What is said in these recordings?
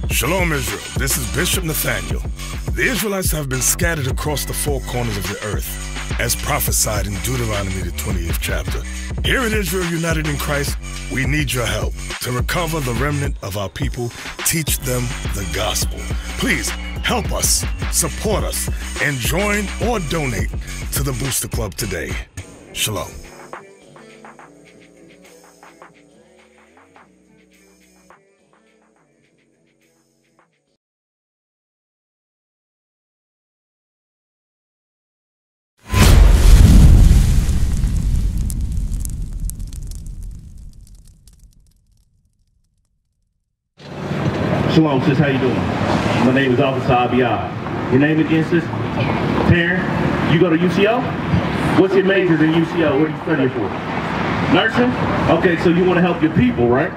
Shalom, Israel. This is Bishop Nathaniel. The Israelites have been scattered across the four corners of the earth, as prophesied in Deuteronomy, the 20th chapter. Here in Israel United in Christ, we need your help to recover the remnant of our people, teach them the gospel. Please help us, support us, and join or donate to the Booster Club today. Shalom. Shalom, sis. How you doing? My name is Officer Abiyah. Your name again, sis? Taryn. You go to UCO? What's your majors in UCO? What are you studying for? Nursing? Okay, so you want to help your people, right?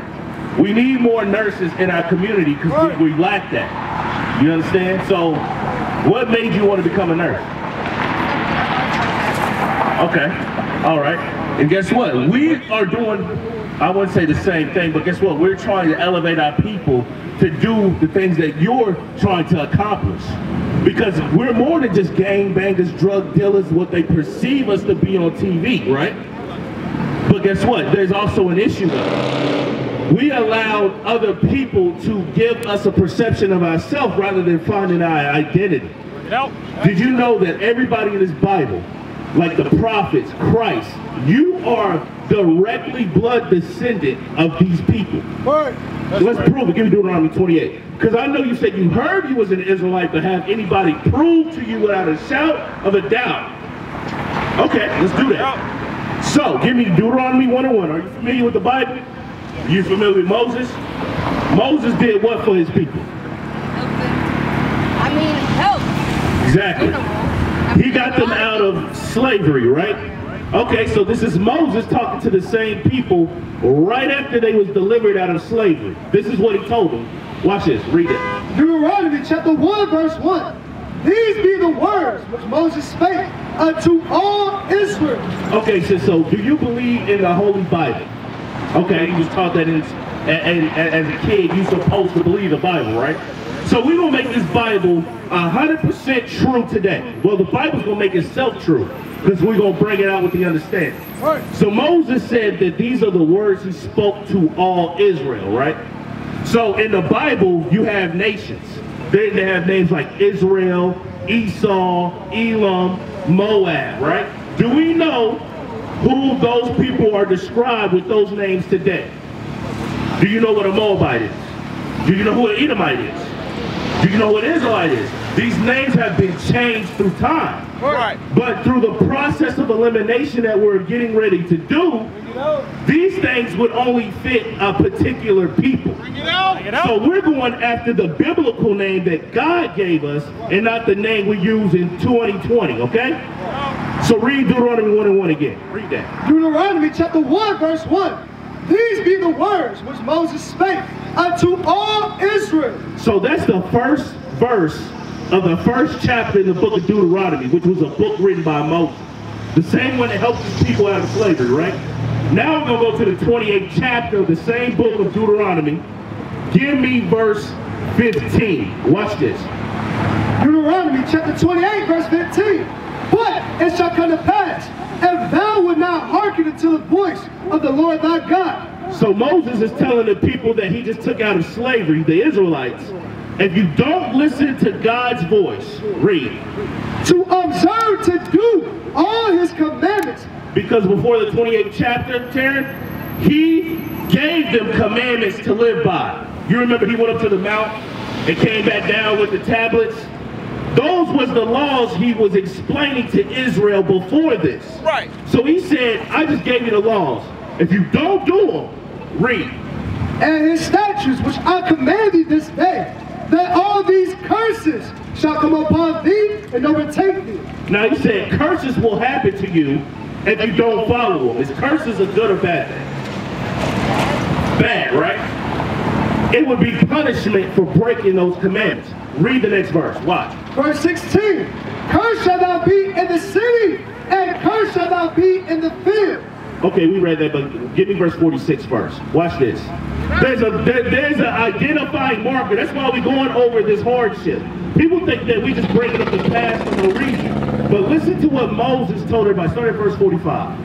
We need more nurses in our community because we lack that. You understand? So, what made you want to become a nurse? Okay. All right. And guess what? We are doing, I wouldn't say the same thing, but guess what? We're trying to elevate our people to do the things that you're trying to accomplish. Because we're more than just gangbangers, drug dealers, what they perceive us to be on TV, right? But guess what? There's also an issue though. We allowed other people to give us a perception of ourselves rather than finding our identity. Did you know that everybody in this Bible, like the prophets, Christ, you are directly blood descendant of these people. Let's prove it. Give me Deuteronomy 28. Because I know you said you heard you was an Israelite, but have anybody prove to you without a shout of a doubt? Okay, let's do that. So, give me Deuteronomy 1:1. Are you familiar with the Bible? Are you familiar with Moses? Moses did what for his people? Help. Exactly. He got them out of slavery, right? Okay, so this is Moses talking to the same people right after they was delivered out of slavery. This is what he told them. Watch this, read it. Deuteronomy chapter 1, verse 1. These be the words which Moses spake unto all Israel. Okay, so do you believe in the Holy Bible? Okay, you was taught that as a kid, you're supposed to believe the Bible, right? So we're going to make this Bible 100% true today. Well, the Bible's going to make itself true because we're going to bring it out with the understanding. Right. So Moses said that these are the words he spoke to all Israel, right? So in the Bible, you have nations. They have names like Israel, Esau, Elam, Moab, right? Do we know who those people are described with those names today? Do you know what a Moabite is? Do you know who an Edomite is? Do you know what Israelite is? These names have been changed through time. Right. But through the process of elimination that we're getting ready to do, these things would only fit a particular people. So we're going after the biblical name that God gave us and not the name we use in 2020, okay? So read Deuteronomy 1:1 again. Read that. Deuteronomy chapter 1, verse 1. These be the words which Moses spake unto all Israel. So that's the first verse of the first chapter in the book of Deuteronomy, which was a book written by Moses. The same one that helped his people out of slavery, right? Now we're going to go to the 28th chapter of the same book of Deuteronomy. Give me verse 15. Watch this. Deuteronomy chapter 28, verse 15. But it shall come to pass, if thou wilt not hearken unto the voice of the Lord thy God. So Moses is telling the people that he just took out of slavery, the Israelites, if you don't listen to God's voice, read. To observe to do all his commandments. Because before the 28th chapter, Taryn, he gave them commandments to live by. You remember he went up to the mount and came back down with the tablets? Those was the laws he was explaining to Israel before this. Right. So he said, I just gave you the laws. If you don't do them, Read. And his statutes, which I command thee this day, that all these curses shall come upon thee and overtake thee. Now he said curses will happen to you if you don't follow them. Is curses a good or bad thing? Bad, right? It would be punishment for breaking those commandments. Read the next verse. Watch. Verse 16. Cursed shall thou be in the city, and cursed shall thou be in the field. Okay, we read that, but give me verse 46 first. Watch this. There's an identifying marker. That's why we're going over this hardship. People think that we just break up the past for no reason. But listen to what Moses told everybody. Start at verse 45.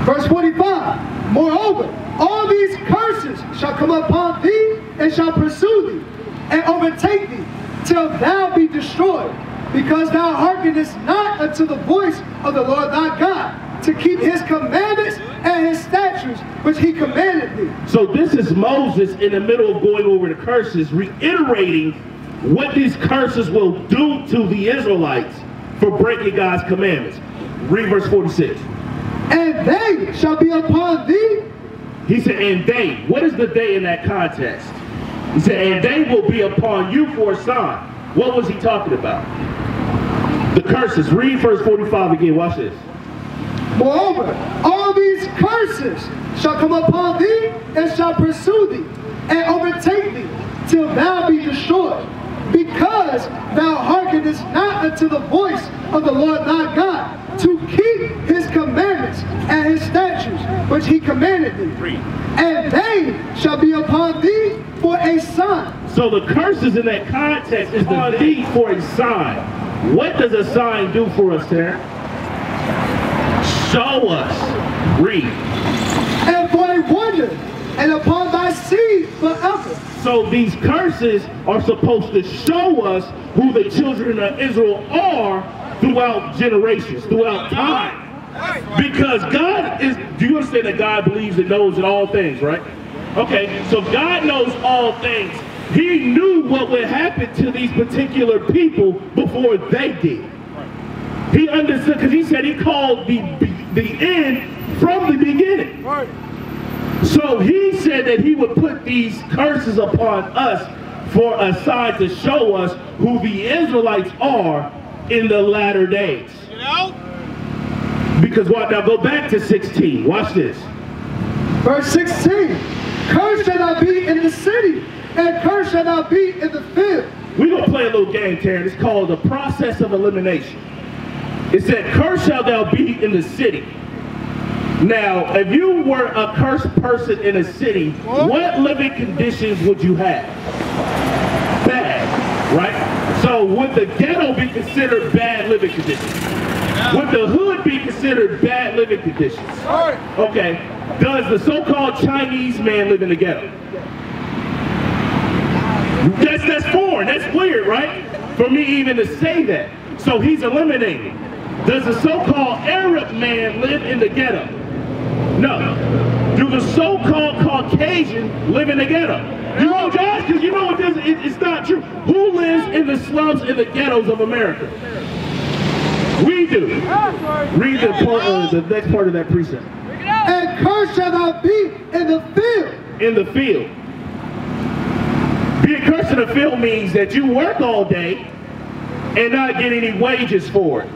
Verse 45. Moreover, all these curses shall come upon thee and shall pursue thee and overtake thee till thou be destroyed, because thou hearkenest not unto the voice of the Lord thy God, to keep his commandments and his statutes which he commanded thee. So this is Moses in the middle of going over the curses, reiterating what these curses will do to the Israelites for breaking God's commandments. Read verse 46. And they shall be upon thee. He said, and they. What is the they in that context? He said, and they will be upon you for a sign. What was he talking about? The curses. Read verse 45 again. Watch this. Moreover, all these curses shall come upon thee and shall pursue thee and overtake thee till thou be destroyed, because thou hearkenest not unto the voice of the Lord thy God, to keep his commandments and his statutes which he commanded thee. And they shall be upon thee for a sign. So the curses in that context is the thee for a sign. What does a sign do for us, Terrence? Show us. Read. And for a wonder, and upon thy seed forever. So these curses are supposed to show us who the children of Israel are throughout generations, throughout time. Because God is, do you understand that God believes and knows in all things, right? Okay, so God knows all things. He knew what would happen to these particular people before they did. He understood, because he said he called the end from the beginning. So he said that he would put these curses upon us for a sign to show us who the Israelites are in the latter days. You know? Because what? Now go back to 16. Watch this. Verse 16. Cursed shall thou be in the city, and cursed shall thou be in the field. We're going to play a little game, Terrence. It's called the process of elimination. It said, cursed shall thou be in the city. Now, if you were a cursed person in a city, what living conditions would you have? Bad, right? So would the ghetto be considered bad living conditions? Would the hood be considered bad living conditions? Okay. Does the so-called Chinese man live in the ghetto? That's foreign. That's weird, right? For me even to say that. So he's eliminating. Does the so-called Arab man live in the ghetto? No. Do the so-called Caucasian live in the ghetto? You won't ask because you know it's not true. Who lives in the slums in the ghettos of America? We do. Read the next part of that precept. And cursed shall thou be in the field. In the field. Being cursed in the field means that you work all day and not get any wages for it.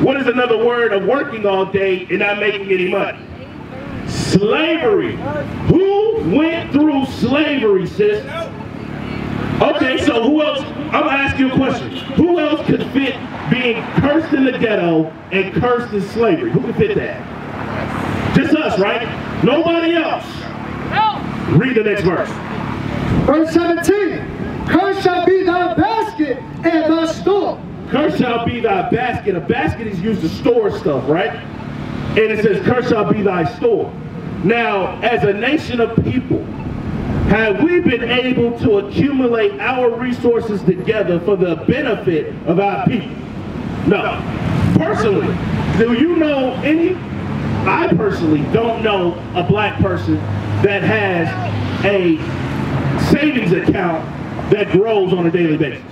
What is another word of working all day and not making any money? Slavery. Who went through slavery, sis? Okay, so who else? I'm going to ask you a question. Who else could fit being cursed in the ghetto and cursed in slavery? Who could fit that? Just us, right? Nobody else. Read the next verse. Verse 17. Cursed shall be thy basket and thy store. Cursed shall be thy basket. A basket is used to store stuff, right? And it says, cursed shall be thy store. Now, as a nation of people, have we been able to accumulate our resources together for the benefit of our people? No. Personally, do you know any? I personally don't know a black person that has a savings account that grows on a daily basis.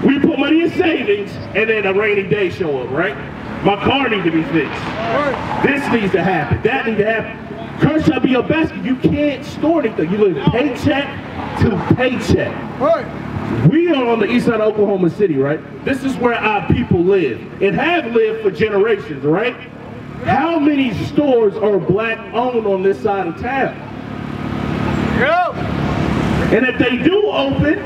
We put money in savings and then a rainy day show up, right? My car needs to be fixed. This needs to happen. That needs to happen. Curse shall be your basket. You can't store anything. You live paycheck to paycheck. Right. We are on the east side of Oklahoma City, right? This is where our people live and have lived for generations, right? How many stores are black owned on this side of town? Yep. And if they do open,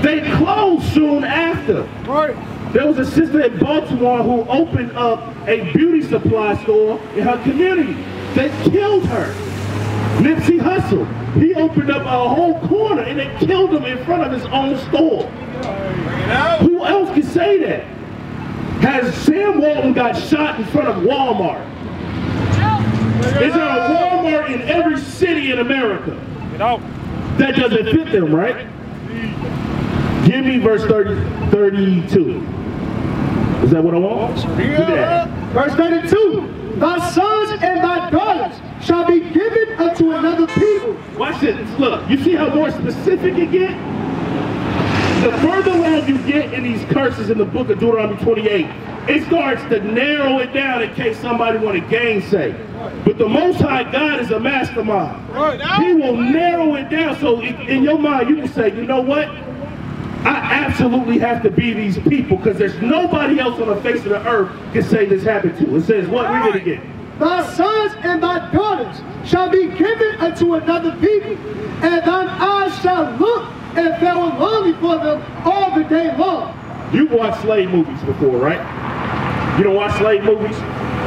they close soon after. Right. There was a sister in Baltimore who opened up a beauty supply store in her community. They killed her. Nipsey Hussle, he opened up a whole corner and they killed him in front of his own store. Who else can say that? Has Sam Walton got shot in front of Walmart? Is there a Walmart in every city in America? That doesn't fit them, right? Give me verse 32. Is that what I want? Yeah. Verse 32. Thy sons and thy daughters shall be given unto another people. Watch this. Look, you see how more specific it gets? The further along you get in these curses in the book of Deuteronomy 28, it starts to narrow it down in case somebody want to gainsay. But the Most High God is a mastermind. He will narrow it down so in your mind you can say, you know what? I absolutely have to be these people because there's nobody else on the face of the earth can say this happened to. It says what? Read it again. Thy sons and thy daughters shall be given unto another people, and thine eyes shall look and farewell longing for them all the day long. You've watched slave movies before, right? You don't watch slave movies?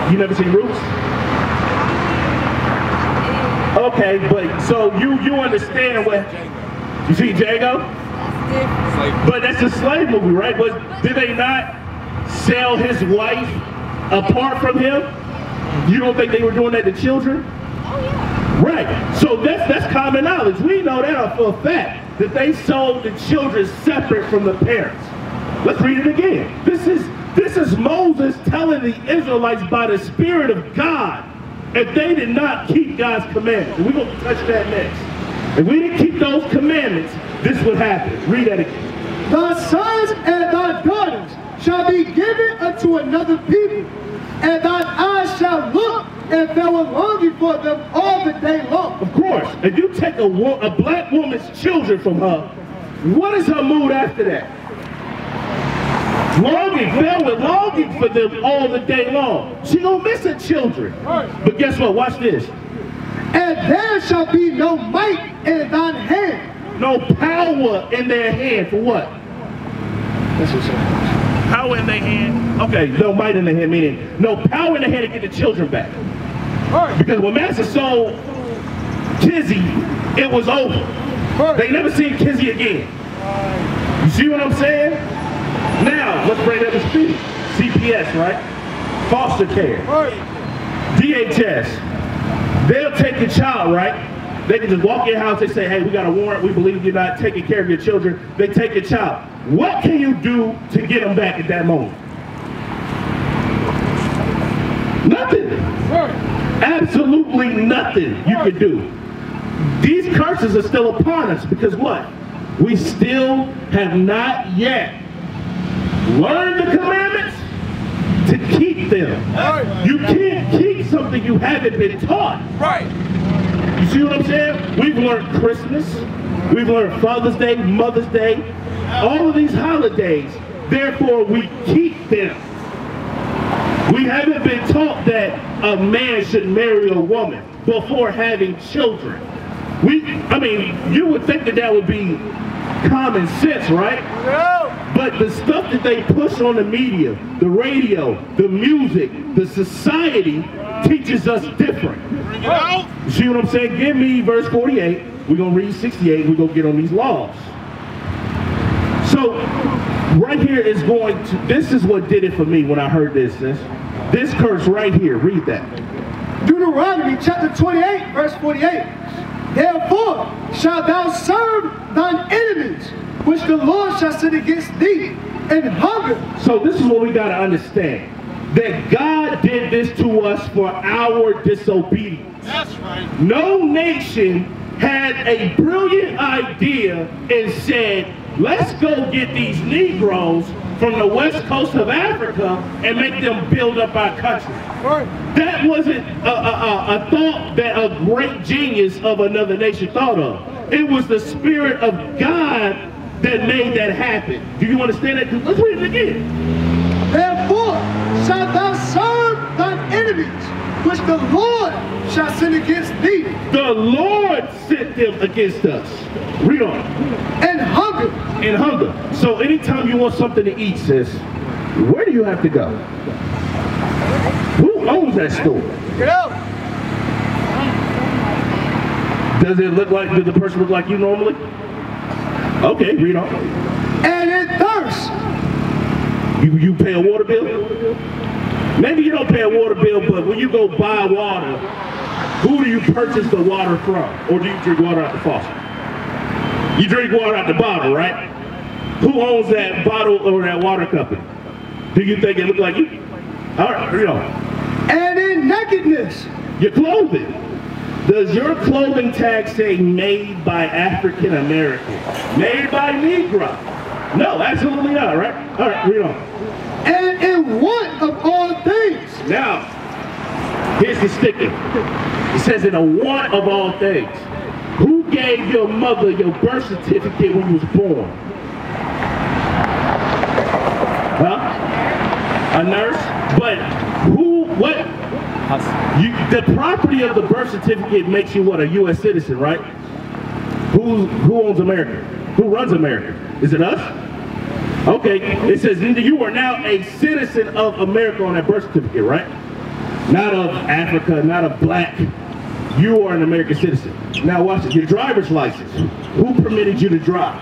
You never seen Roots? Okay, but so you understand what you see, Jago? But that's a slave movie, right? But did they not sell his wife apart from him? You don't think they were doing that to children? Oh yeah. Right. So that's common knowledge. We know that for a fact that they sold the children separate from the parents. Let's read it again. This is Moses telling the Israelites by the Spirit of God if they did not keep God's commandments. And we're going to touch that next. If we didn't keep those commandments, this would happen. Read that again. Thy sons and thy daughters shall be given unto another people, and thine eyes shall look and farewell longing for them all the day long. Of course, if you take a black woman's children from her, what is her mood after that? Longing for them all the day long. She gonna miss her children. But guess what? Watch this. And there shall be no might in thine hand. No power in their hand for what? That's what's up. Power in their hand. Okay, no might in their hand, meaning no power in their hand to get the children back. Because when Master sold Kizzy, it was over. They never seen Kizzy again. You see what I'm saying? Now, let's bring that to speed. CPS, right? Foster care. DHS. They'll take the child, right? They can just walk in your house, they say, hey, we got a warrant, we believe you're not taking care of your children. They take your child. What can you do to get them back at that moment? Nothing. Absolutely nothing you can do. These curses are still upon us because what? We still have not yet learned the commandments to keep them. You can't keep something you haven't been taught. Right. You see what I'm saying? We've learned Christmas, we've learned Father's Day, Mother's Day, all of these holidays. Therefore, we keep them. We haven't been taught that a man should marry a woman before having children. I mean, you would think that that would be common sense, right? But the stuff that they push on the media, the radio, the music, the society teaches us different. You see what I'm saying? Give me verse 48. We're going to read 68. We're going to get on these laws. So right here is going to, this is what did it for me when I heard this. This curse right here. Read that. Deuteronomy chapter 28, verse 48. Therefore shalt thou serve thine enemies, which the Lord shall send against thee, in hunger. So this is what we got to understand. That God did this to us for our disobedience. That's right. No nation had a brilliant idea and said, let's go get these Negroes from the west coast of Africa and make them build up our country. That wasn't a thought that a great genius of another nation thought of. It was the Spirit of God that made that happen. Do you understand that? Let's read it again. Therefore shalt thou serve thine enemies, which the Lord shall send against thee. The Lord sent them against us. Read on. And hunger. And hunger. So anytime you want something to eat, sis, where do you have to go? Who owns that store? Get out. Does it look like, does the person look like you normally? Okay, read on. And in thirst. You pay a water bill? Maybe you don't pay a water bill, but when you go buy water, who do you purchase the water from? Or do you drink water out the faucet? You drink water out the bottle, right? Who owns that bottle or that water company? Do you think it look like you? All right, read on. And in nakedness. Your clothing. Does your clothing tag say made by African American? Made by Negro? No, absolutely not, right? All right, read on. And in want of all things. Now, here's the sticker. It says in a want of all things. Who gave your mother your birth certificate when you was born? Huh? A nurse? But who, what? The property of the birth certificate makes you what, a U.S. citizen, right? Who owns America? Who runs America? Is it us? Okay, it says you are now a citizen of America on that birth certificate, right? Not of Africa, not of black. You are an American citizen. Now watch it. Your driver's license. Who permitted you to drive?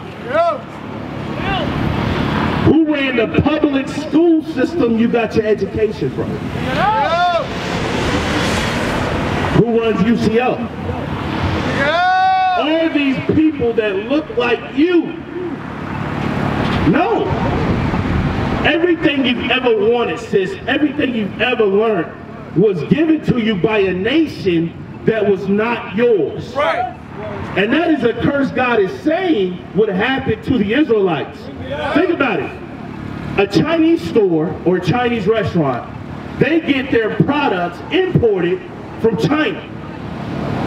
Who ran the public school system you got your education from? Who runs UCO? All these people that look like you. No. Everything you've ever wanted, sis, everything you've ever learned was given to you by a nation that was not yours. Right. And that is a curse God is saying would happen to the Israelites. Think about it. A Chinese store or a Chinese restaurant, they get their products imported from China.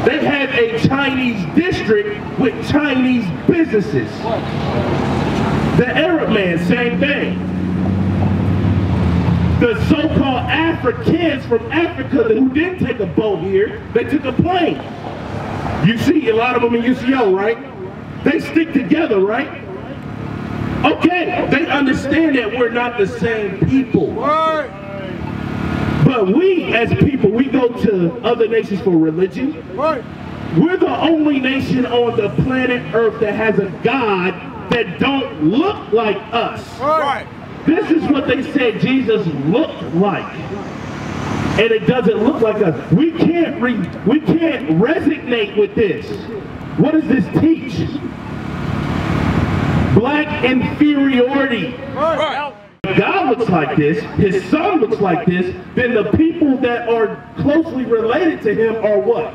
They have a Chinese district with Chinese businesses. The Arab man, same thing. The so-called Africans from Africa who didn't take a boat here, they took a plane. You see a lot of them in UCO, right? They stick together, right? Okay, they understand that we're not the same people. But we, as people, we go to other nations for religion. We're the only nation on the planet Earth that has a God that don't look like us. This is what they said Jesus looked like. And it doesn't look like us. We can't resonate with this. What does this teach? Black inferiority. God looks like this, his son looks like this, then the people that are closely related to him are what?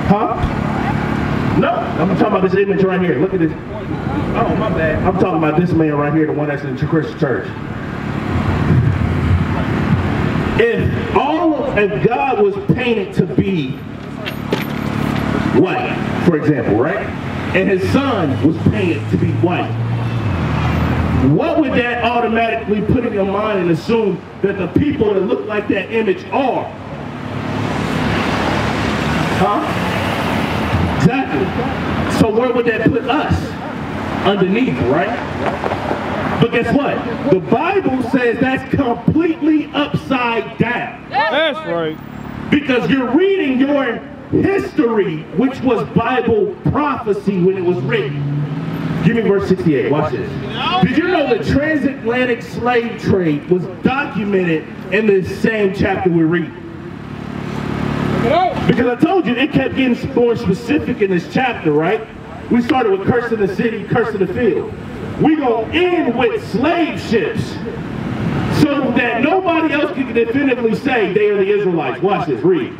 Huh? No, I'm talking about this image right here. Look at this. Oh, my bad. I'm talking about this man right here, the one that's in the Christian church. If God was painted to be white, for example, right? And his son was painted to be white, what would that automatically put in your mind and assume that the people that look like that image are? Huh? Exactly. So where would that put us? Underneath, right? But guess what? The Bible says that's completely upside down. That's right. Because you're reading your history, which was Bible prophecy when it was written. Give me verse 68, watch this. Did you know the transatlantic slave trade was documented in this same chapter we're reading? Because I told you it kept getting more specific in this chapter, right? We started with cursing the city, cursing the field. We gonna end with slave ships so that nobody else can definitively say they are the Israelites. Watch this, read.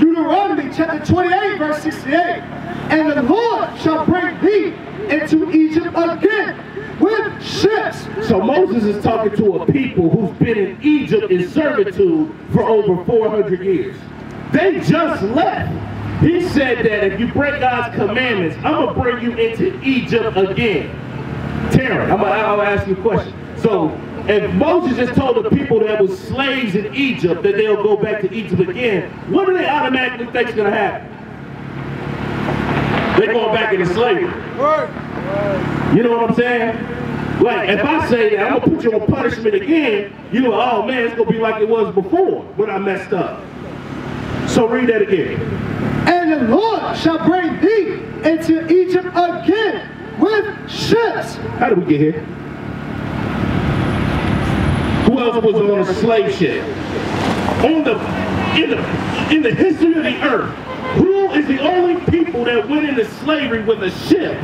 Deuteronomy chapter 28, verse 68. And the Lord shall bring thee into Egypt again with ships Moses is talking to a people who's been in Egypt in servitude for over 400 years. They just left. He said that if you break God's commandments, I'm going to bring you into Egypt again. Taryn, I'll ask you a question. So, if Moses just told the people that was slaves in Egypt that they'll go back to Egypt again, what do they automatically think is going to happen? They're going back into slavery. You know what I'm saying? Like, if I say that I'm going to put you on punishment again, you know, oh man, it's going to be like it was before when I messed up. So read that again. And the Lord shall bring thee into Egypt again with ships. How did we get here? Who else was on a slave ship? In the history of the earth, who is the only people that went into slavery with a ship?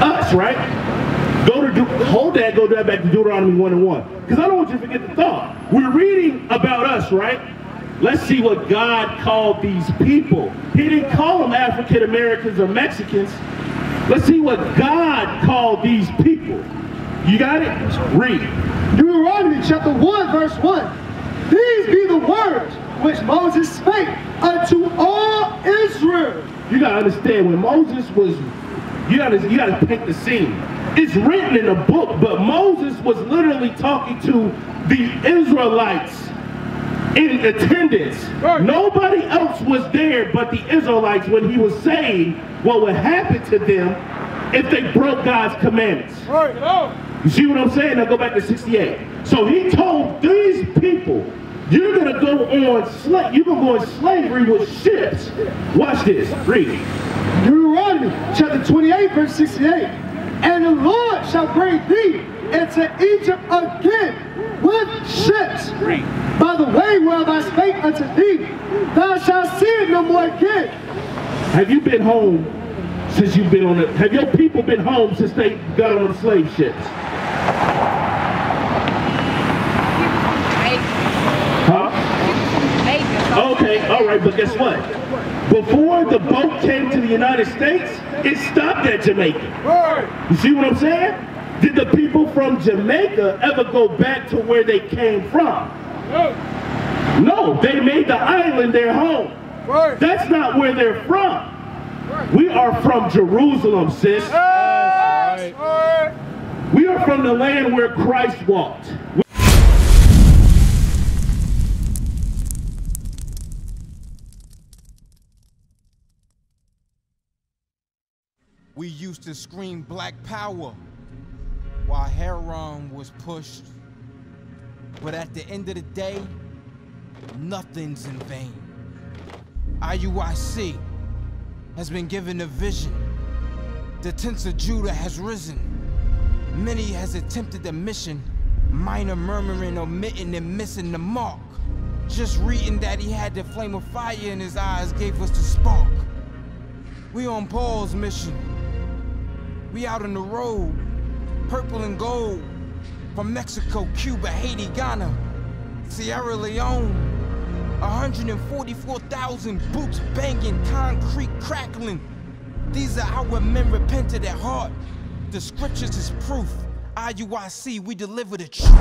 Us, right? Hold that, go back to Deuteronomy 1:1. Because I don't want you to forget the thought. We're reading about us, right? Let's see what God called these people. He didn't call them African Americans or Mexicans. Let's see what God called these people. You got it? Read. Deuteronomy chapter 1 verse 1. These be the words which Moses spake unto all Israel. You gotta understand, when Moses was, you gotta paint the scene. It's written in a book, but Moses was literally talking to the Israelites in attendance. Nobody else was there but the Israelites when he was saying what would happen to them if they broke God's commandments. You see what I'm saying? Now go back to 68. So he told these people, you're gonna go on slavery with ships. Watch this. Read. Deuteronomy chapter 28 verse 68. And the Lord shall bring thee into Egypt again with ships. Read. By the way whereof I spake unto thee, thou shalt see it no more again. Have you been home since you've been on it? Have your people been home since they got on the slave ships? Huh? Okay, all right, but guess what? Before the boat came to the United States, it stopped at Jamaica. You see what I'm saying? Did the people from Jamaica ever go back to where they came from? No, they made the island their home. That's not where they're from. We are from Jerusalem, sis. We are from the land where Christ walked. We used to scream black power while heroin was pushed. But at the end of the day, nothing's in vain. IUIC has been given a vision. The tents of Judah has risen. Many has attempted the mission, minor murmuring, omitting, and missing the mark. Just reading that he had the flame of fire in his eyes gave us the spark. We on Paul's mission. We out on the road, purple and gold, from Mexico, Cuba, Haiti, Ghana, Sierra Leone. 144,000 boots banging, concrete crackling. These are our men repented at heart. The scriptures is proof. IUIC, we deliver the truth.